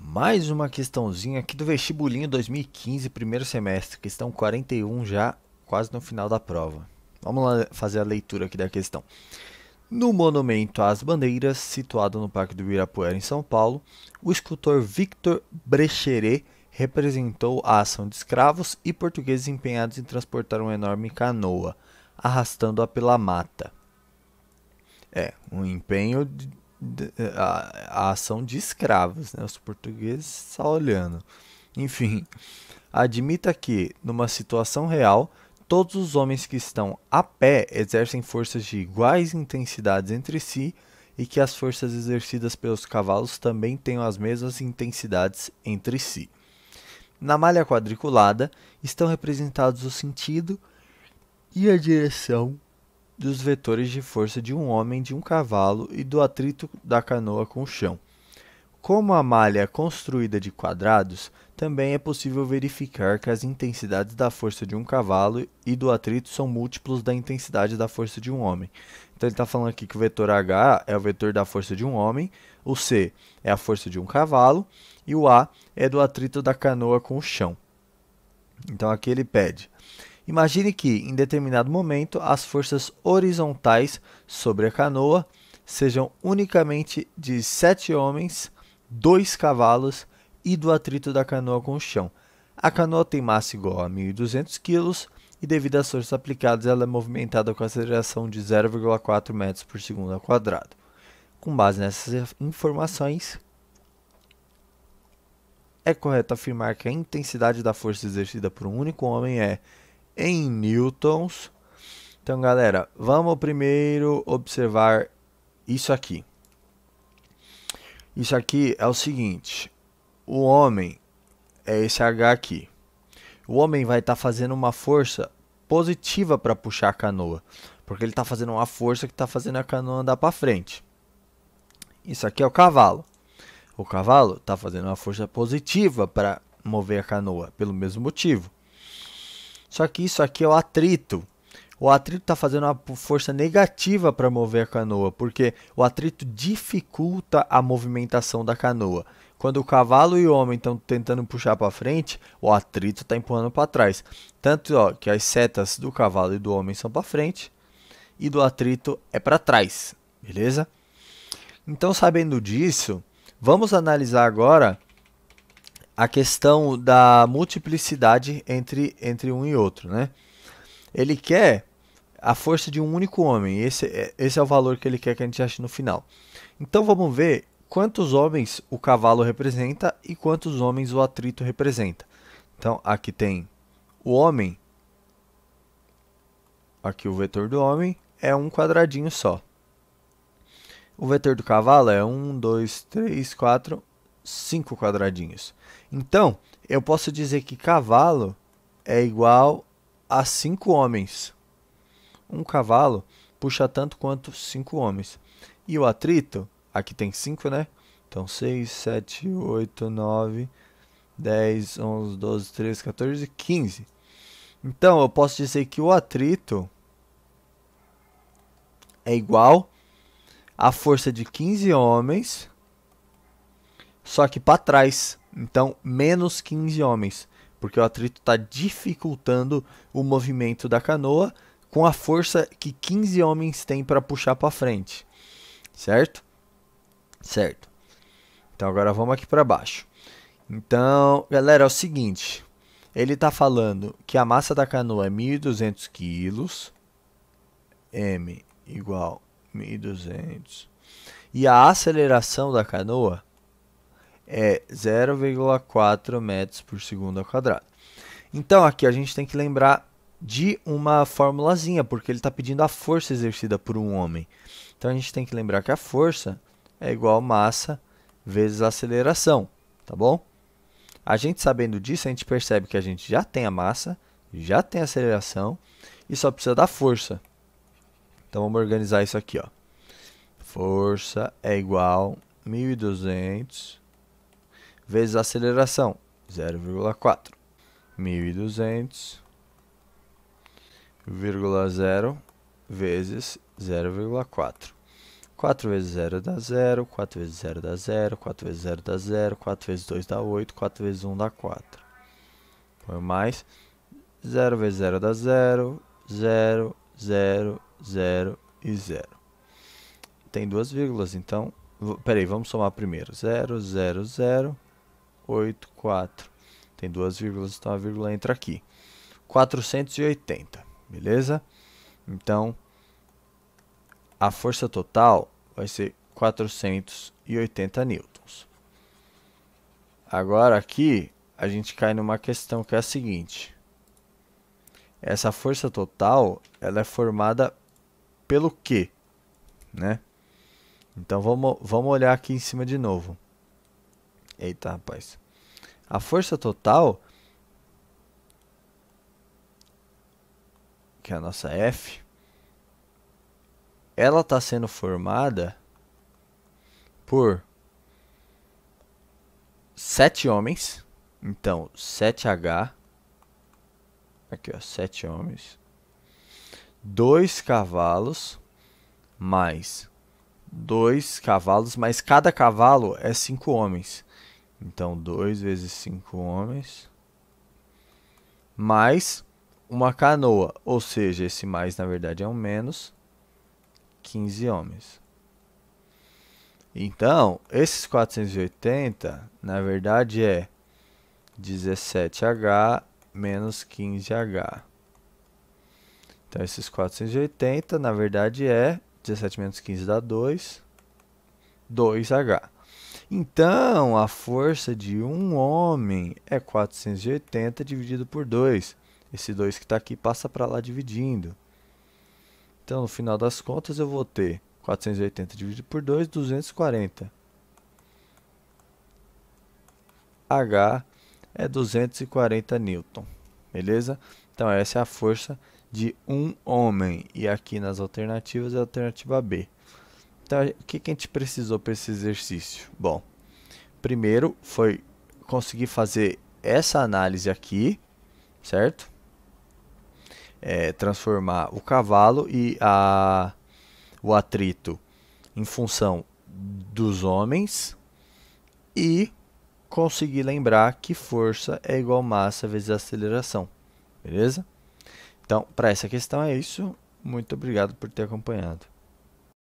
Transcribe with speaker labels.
Speaker 1: Mais uma questãozinha aqui do vestibulinho 2015, primeiro semestre, questão 41 já quase no final da prova. Vamos lá fazer a leitura aqui da questão. No monumento às bandeiras, situado no Parque do Ibirapuera, em São Paulo, o escultor Victor Brecheret representou a ação de escravos e portugueses empenhados em transportar uma enorme canoa, arrastando-a pela mata. Um empenho a ação de escravos, né? Os portugueses só olhando. Enfim, admita que, numa situação real, todos os homens que estão a pé exercem forças de iguais intensidades entre si e que as forças exercidas pelos cavalos também tenham as mesmas intensidades entre si. Na malha quadriculada estão representados o sentido e a direção dos vetores de força de um homem, de um cavalo e do atrito da canoa com o chão. Como a malha é construída de quadrados, também é possível verificar que as intensidades da força de um cavalo e do atrito são múltiplos da intensidade da força de um homem. Então ele está falando aqui que o vetor H é o vetor da força de um homem, o C é a força de um cavalo e o A é do atrito da canoa com o chão. Então aqui ele pede: imagine que, em determinado momento, as forças horizontais sobre a canoa sejam unicamente de 7 homens, 2 cavalos e do atrito da canoa com o chão. A canoa tem massa igual a 1.200 kg e, devido às forças aplicadas, ela é movimentada com aceleração de 0,4 metros por segundo ao quadrado. Com base nessas informações, é correto afirmar que a intensidade da força exercida por um único homem é em newtons. Então, galera, vamos primeiro observar isso aqui. Isso aqui é o seguinte: o homem é esse H aqui. O homem vai estar fazendo uma força positiva para puxar a canoa, porque ele está fazendo uma força que está fazendo a canoa andar para frente. Isso aqui é o cavalo. O cavalo está fazendo uma força positiva para mover a canoa, pelo mesmo motivo. Só que isso aqui é o atrito. O atrito está fazendo uma força negativa para mover a canoa, porque o atrito dificulta a movimentação da canoa. Quando o cavalo e o homem estão tentando puxar para frente, o atrito está empurrando para trás. Tanto que as setas do cavalo e do homem são para frente e do atrito é para trás, beleza? Então, sabendo disso, vamos analisar agora a questão da multiplicidade entre um e outro, né? Ele quer a força de um único homem. Esse é o valor que ele quer que a gente ache no final. Então vamos ver quantos homens o cavalo representa e quantos homens o atrito representa. Então aqui tem o homem. Aqui o vetor do homem é um quadradinho só. O vetor do cavalo é 1, 2, 3, 4, 5 quadradinhos. Então, eu posso dizer que cavalo é igual a 5 homens. Um cavalo puxa tanto quanto 5 homens. E o atrito, aqui tem 5, né? Então, 6, 7, 8, 9, 10, 11, 12, 13, 14, 15. Então, eu posso dizer que o atrito é igual à força de 15 homens, só que para trás. Então, menos 15 homens, porque o atrito está dificultando o movimento da canoa com a força que 15 homens têm para puxar para frente. Certo? Certo. Então, agora vamos aqui para baixo. Então, galera, é o seguinte. Ele está falando que a massa da canoa é 1.200 kg. M igual 1.200. E a aceleração da canoa é 0,4 metros por segundo ao quadrado. Então, aqui a gente tem que lembrar de uma formulazinha, porque ele está pedindo a força exercida por um homem. Então, a gente tem que lembrar que a força é igual a massa vezes a aceleração, tá bom? A gente sabendo disso, a gente percebe que a gente já tem a massa, já tem a aceleração e só precisa da força. Então, vamos organizar isso aqui, ó. Força é igual a 1.200 vezes a aceleração, 0,4. 1.200,0 vezes 0,4. 4 vezes 0 dá 0, 4 vezes 0 dá 0, 4 vezes 0 dá 0, 4 vezes 2 dá 8, 4 vezes 1 dá 4. Põe mais. 0 vezes 0 dá 0, 0, 0, 0 e 0. Tem duas vírgulas, então... Peraí, vamos somar primeiro. 0, 0, 0, 8, 4. Tem duas vírgulas, então a vírgula entra aqui. 480, beleza? Então, a força total vai ser 480 newtons. Agora aqui, a gente cai numa questão que é a seguinte. Essa força total, ela é formada pelo quê? Né? Então, vamos olhar aqui em cima de novo. Eita, rapaz. A força total, que é a nossa F, ela está sendo formada por 7 homens. Então, 7H. Aqui, ó, 7 homens. 2 cavalos mais 2 cavalos, mas cada cavalo é 5 homens. Então, 2 vezes 5 homens mais uma canoa, ou seja, esse mais na verdade é um menos, 15 homens. Então, esses 480, na verdade é 17H menos 15H. Então, esses 480, na verdade é 17 menos 15 dá 2, 2H. Então, a força de um homem é 480 dividido por 2. Esse 2 que está aqui passa para lá dividindo. Então, no final das contas, eu vou ter 480 dividido por 2, 240. H é 240 newton. Beleza? Então, essa é a força de um homem. E aqui nas alternativas é a alternativa B. Então, o que a gente precisou para esse exercício? Bom, primeiro foi conseguir fazer essa análise aqui, certo? Transformar o cavalo e o atrito em função dos homens e conseguir lembrar que força é igual massa vezes aceleração, beleza? Então, para essa questão é isso. Muito obrigado por ter acompanhado.